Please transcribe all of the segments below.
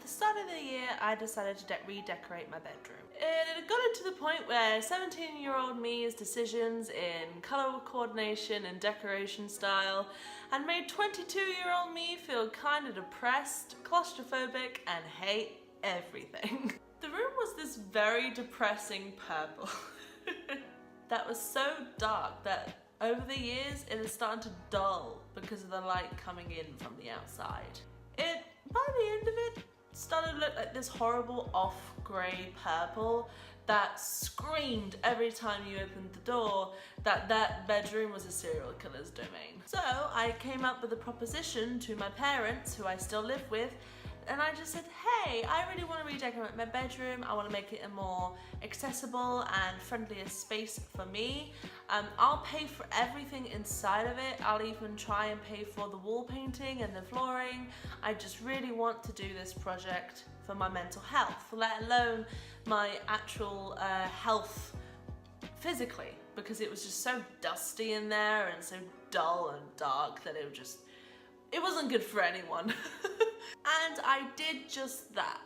the start of the year, I decided to redecorate my bedroom. It had gotten to the point where 17-year-old me's decisions in colour coordination and decoration style had made 22-year-old me feel kind of depressed, claustrophobic, and hate everything. The room was this very depressing purple that was so dark that over the years it had started to dull because of the light coming in from the outside. It, by the end of it, started to look like this horrible off-grey purple that screamed every time you opened the door that that bedroom was a serial killer's domain. So I came up with a proposition to my parents, who I still live with, and I just said, hey, I really want to redecorate my bedroom. I want to make it a more accessible and friendlier space for me. I'll pay for everything inside of it. I'll even try and pay for the wall painting and the flooring. I just really want to do this project for my mental health, let alone my actual health physically, because it was just so dusty in there and so dull and dark that it wasn't good for anyone. And I did just that.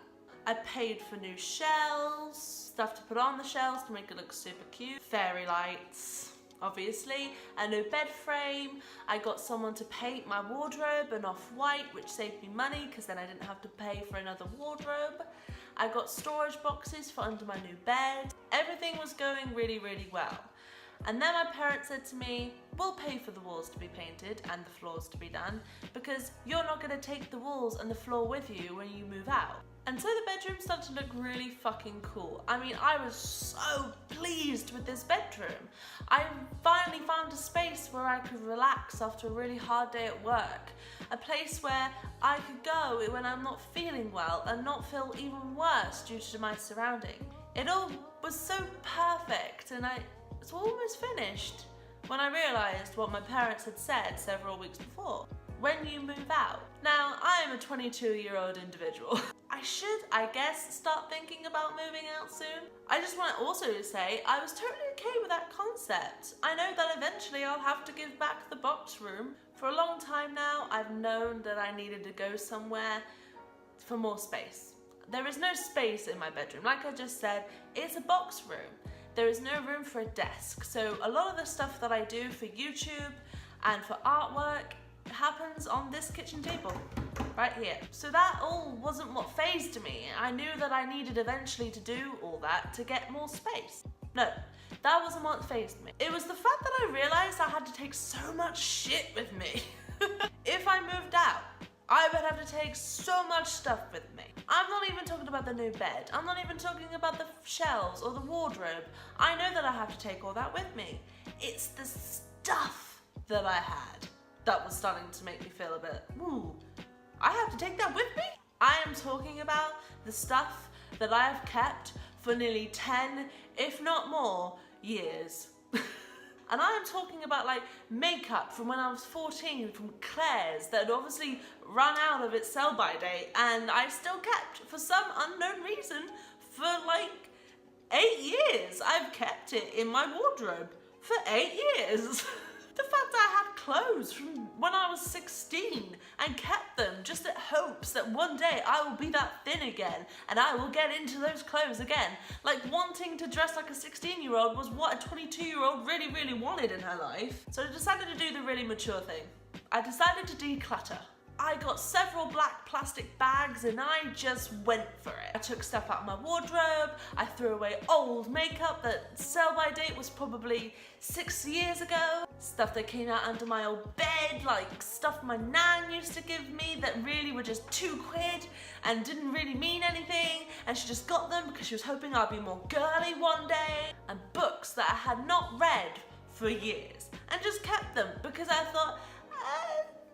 I paid for new shelves, stuff to put on the shelves to make it look super cute, fairy lights, obviously, a new bed frame. I got someone to paint my wardrobe in off-white, which saved me money because then I didn't have to pay for another wardrobe. I got storage boxes for under my new bed. Everything was going really, really well. And then my parents said to me, we'll pay for the walls to be painted and the floors to be done because you're not going to take the walls and the floor with you when you move out. And so the bedroom started to look really fucking cool. I mean, I was so pleased with this bedroom. I finally found a space where I could relax after a really hard day at work. A place where I could go when I'm not feeling well and not feel even worse due to my surrounding. It all was so perfect, and it's almost finished when I realised what my parents had said several weeks before. When you move out. Now, I am a 22-year-old individual. I should, I guess, start thinking about moving out soon. I just want to also say I was totally okay with that concept. I know that eventually I'll have to give back the box room. For a long time now, I've known that I needed to go somewhere for more space. There is no space in my bedroom. Like I just said, it's a box room. There is no room for a desk. So a lot of the stuff that I do for YouTube and for artwork happens on this kitchen table right here. So that all wasn't what fazed me. I knew that I needed eventually to do all that to get more space. No, that wasn't what fazed me. It was the fact that I realized I had to take so much shit with me. If I moved out, I would have to take so much stuff with me. I'm not even talking about the new bed. I'm not even talking about the shelves or the wardrobe. I know that I have to take all that with me. It's the stuff that I had that was starting to make me feel a bit, ooh, I have to take that with me? I am talking about the stuff that I have kept for nearly 10, if not more, years. And I am talking about like makeup from when I was 14 from Claire's that had obviously run out of its sell-by date and I still kept for some unknown reason for like 8 years. I've kept it in my wardrobe for 8 years. The fact that I had clothes from when I was 16 and kept them just in hopes that one day I will be that thin again and I will get into those clothes again. Like wanting to dress like a 16-year-old was what a 22-year-old really, really wanted in her life. So I decided to do the really mature thing. I decided to declutter. I got several black plastic bags and I just went for it. I took stuff out of my wardrobe, I threw away old makeup that sell-by date was probably 6 years ago. Stuff that came out under my old bed, like stuff my nan used to give me that really were just £2 and didn't really mean anything, and she just got them because she was hoping I'd be more girly one day. And books that I had not read for years and just kept them because I thought,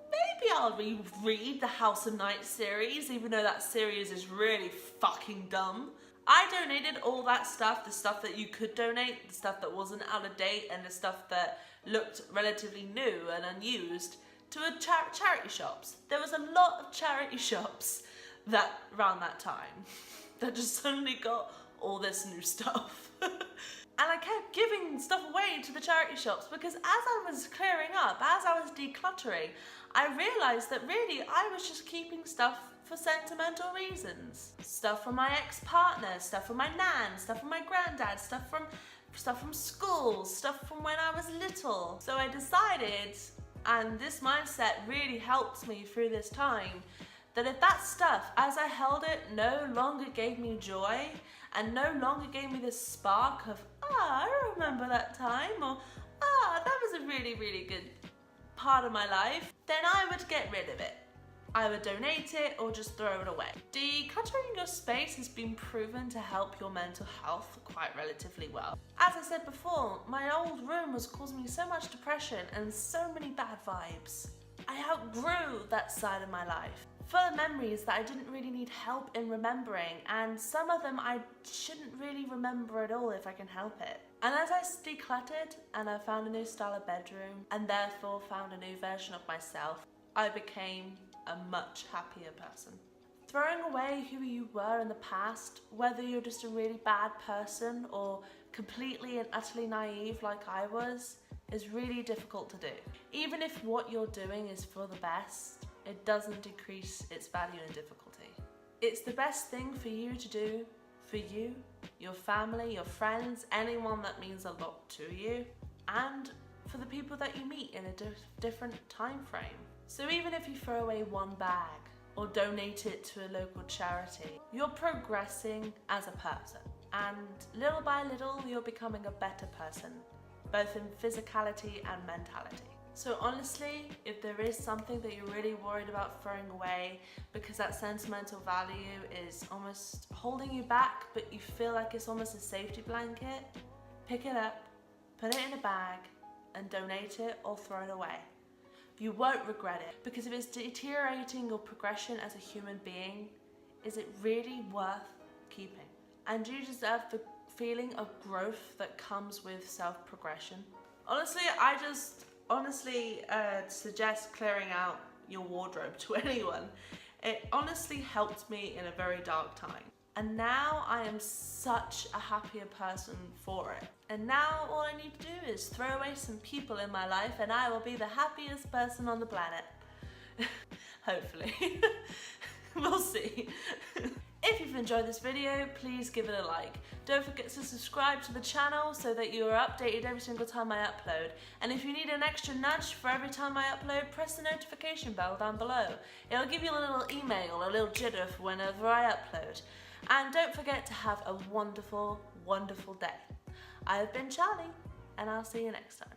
maybe I'll reread the House of Night series, even though that series is really fucking dumb. I donated all that stuff, the stuff that you could donate, the stuff that wasn't out of date, and the stuff that looked relatively new and unused, to a charity shops. There was a lot of charity shops that around that time that just suddenly got all this new stuff. And I kept giving stuff away to the charity shops because as I was clearing up, as I was decluttering, I realised that really I was just keeping stuff for sentimental reasons. Stuff from my ex-partner, stuff from my nan, stuff from my granddad, stuff from school, stuff from when I was little. So I decided, and this mindset really helped me through this time, that if that stuff, as I held it, no longer gave me joy and no longer gave me this spark of, I remember that time, or that was a really, really good part of my life, then I would get rid of it. I would donate it or just throw it away. Decluttering your space has been proven to help your mental health quite relatively well. As I said before, my old room was causing me so much depression and so many bad vibes. I outgrew that side of my life, full of memories that I didn't really need help in remembering, and some of them I shouldn't really remember at all if I can help it. And as I decluttered and I found a new style of bedroom and therefore found a new version of myself, I became a much happier person. Throwing away who you were in the past, whether you're just a really bad person or completely and utterly naive like I was, is really difficult to do. Even if what you're doing is for the best, it doesn't decrease its value and difficulty. It's the best thing for you to do for you, your family, your friends, anyone that means a lot to you, and for the people that you meet in a different time frame. So even if you throw away one bag or donate it to a local charity, you're progressing as a person, and little by little you're becoming a better person, both in physicality and mentality. So honestly, if there is something that you're really worried about throwing away because that sentimental value is almost holding you back, but you feel like it's almost a safety blanket, pick it up, put it in a bag, and donate it or throw it away. You won't regret it, because if it's deteriorating your progression as a human being, is it really worth keeping? And you deserve the feeling of growth that comes with self-progression. Honestly, I just suggest clearing out your wardrobe to anyone. It honestly helped me in a very dark time. And now I am such a happier person for it. And now all I need to do is throw away some people in my life and I will be the happiest person on the planet. Hopefully. We'll see. If you've enjoyed this video, please give it a like. Don't forget to subscribe to the channel so that you are updated every single time I upload. And if you need an extra nudge for every time I upload, press the notification bell down below. It'll give you a little email, a little jitter for whenever I upload. And don't forget to have a wonderful, wonderful day. I have been Charlie, and I'll see you next time.